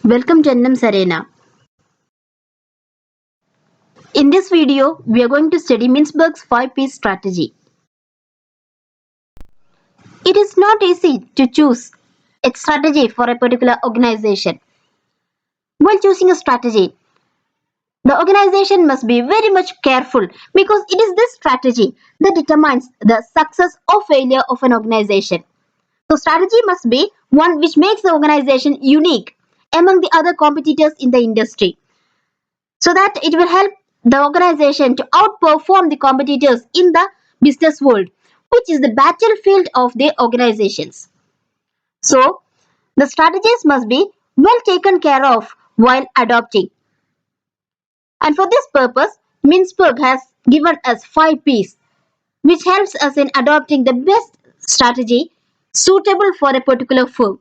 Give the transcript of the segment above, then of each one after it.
Welcome Jannam Sarena. In this video, we are going to study Mintzberg's 5-piece strategy. It is not easy to choose a strategy for a particular organization. While choosing a strategy, the organization must be very much careful because it is this strategy that determines the success or failure of an organization. So strategy must be one which makes the organization unique among the other competitors in the industry, so that it will help the organization to outperform the competitors in the business world, which is the battlefield of the organizations. So, the strategies must be well taken care of while adopting. And for this purpose, Mintzberg has given us 5 P's, which helps us in adopting the best strategy suitable for a particular firm.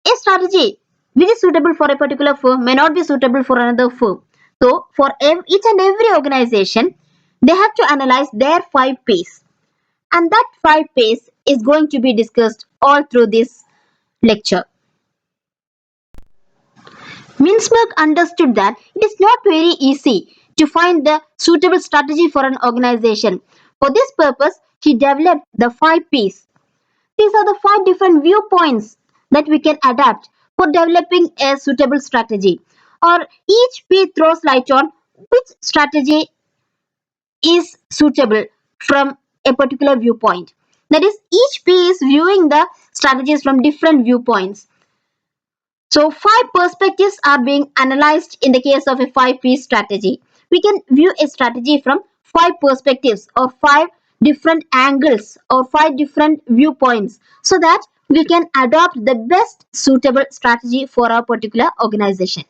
A strategy which is suitable for a particular firm may not be suitable for another firm. So, for each and every organization, they have to analyze their 5 P's. And that 5 P's is going to be discussed all through this lecture. Mintzberg understood that it is not very easy to find the suitable strategy for an organization. For this purpose, he developed the 5 P's. These are the 5 different viewpoints that we can adapt for developing a suitable strategy. Or each P throws light on which strategy is suitable from a particular viewpoint. That is, each P is viewing the strategies from different viewpoints. So, 5 perspectives are being analyzed in the case of a 5P strategy. We can view a strategy from 5 perspectives or 5 different angles or 5 different viewpoints, so that we can adopt the best suitable strategy for our particular organization.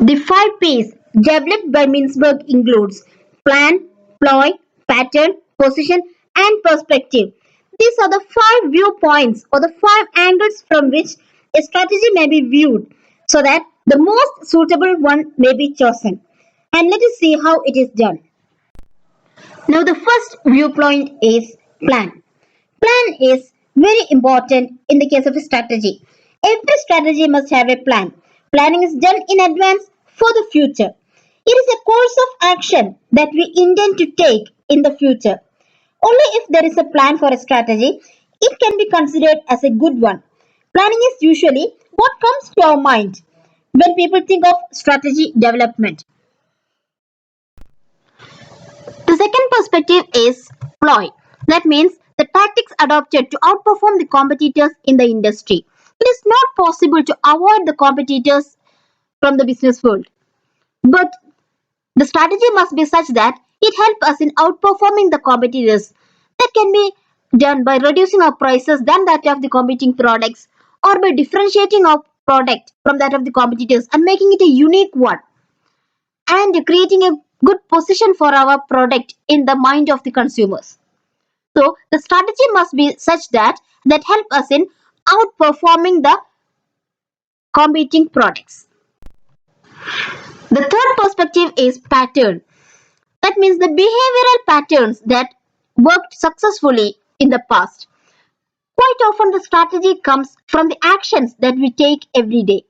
The 5 P's developed by Mintzberg includes plan, ploy, pattern, position, and perspective. These are the 5 viewpoints or the 5 angles from which a strategy may be viewed, so that the most suitable one may be chosen. And let us see how it is done. Now the first viewpoint is plan. Plan is very important in the case of a strategy. Every strategy must have a plan. Planning is done in advance for the future. It is a course of action that we intend to take in the future. Only if there is a plan for a strategy, it can be considered as a good one. Planning is usually what comes to our mind when people think of strategy development. The second perspective is ploy. That means the tactics adopted to outperform the competitors in the industry. It is not possible to avoid the competitors from the business world, but the strategy must be such that it helps us in outperforming the competitors. That can be done by reducing our prices than that of the competing products, or by differentiating our product from that of the competitors and making it a unique one, and creating a good position for our product in the mind of the consumers. So the strategy must be such that help us in outperforming the competing products. The third perspective is pattern. That means the behavioral patterns that worked successfully in the past. Quite often the strategy comes from the actions that we take every day.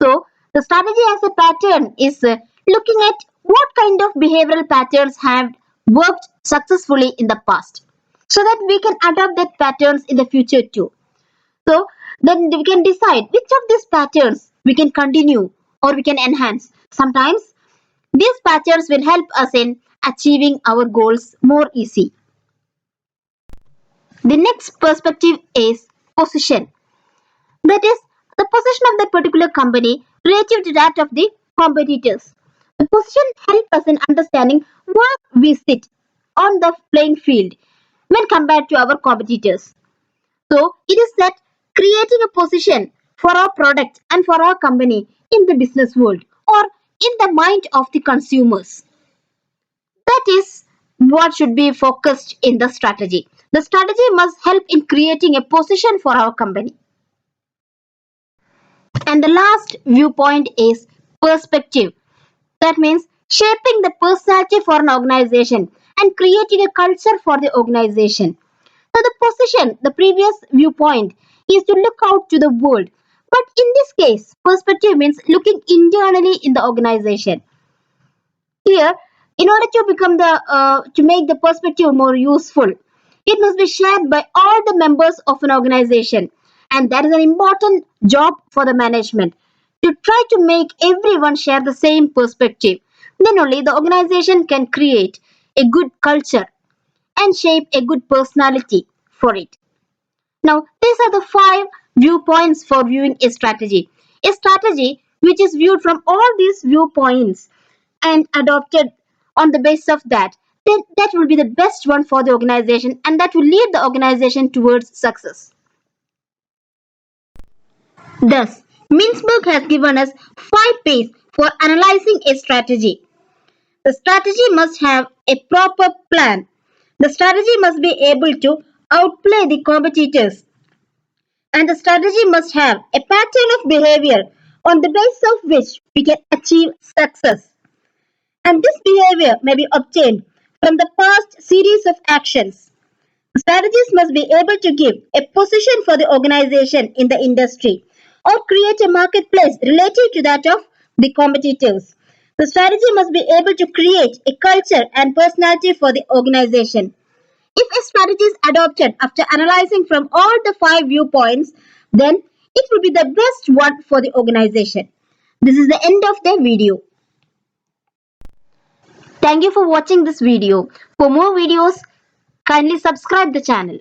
So the strategy as a pattern is looking at what kind of behavioral patterns have worked successfully in the past, so that we can adopt that patterns in the future too. So then we can decide which of these patterns we can continue or we can enhance. Sometimes these patterns will help us in achieving our goals more easy. The next perspective is position. That is the position of that particular company relative to that of the competitors. The position helps us in understanding where we sit on the playing field when compared to our competitors. So it is that creating a position for our product and for our company in the business world or in the mind of the consumers. That is what should be focused in the strategy. The strategy must help in creating a position for our company. And the last viewpoint is perspective. That means shaping the personality for an organization and creating a culture for the organization. So the position, the previous viewpoint, is to look out to the world. But in this case, perspective means looking internally in the organization. Here, in order to become to make the perspective more useful, it must be shared by all the members of an organization, and that is an important job for the management to try to make everyone share the same perspective. Then only the organization can create a good culture and shape a good personality for it. Now, these are the 5 viewpoints for viewing a strategy. A strategy which is viewed from all these viewpoints and adopted on the basis of that, then that will be the best one for the organization and that will lead the organization towards success. Thus, Mintzberg has given us 5 P's for analyzing a strategy. The strategy must have a proper plan. The strategy must be able to outplay the competitors. And the strategy must have a pattern of behavior on the basis of which we can achieve success. And this behavior may be obtained from the past series of actions. Strategies must be able to give a position for the organization in the industry or create a marketplace related to that of the competitors. The strategy must be able to create a culture and personality for the organization. If a strategy is adopted after analyzing from all the 5 viewpoints, then it will be the best one for the organization. This is the end of the video. Thank you for watching this video. For more videos, kindly subscribe the channel.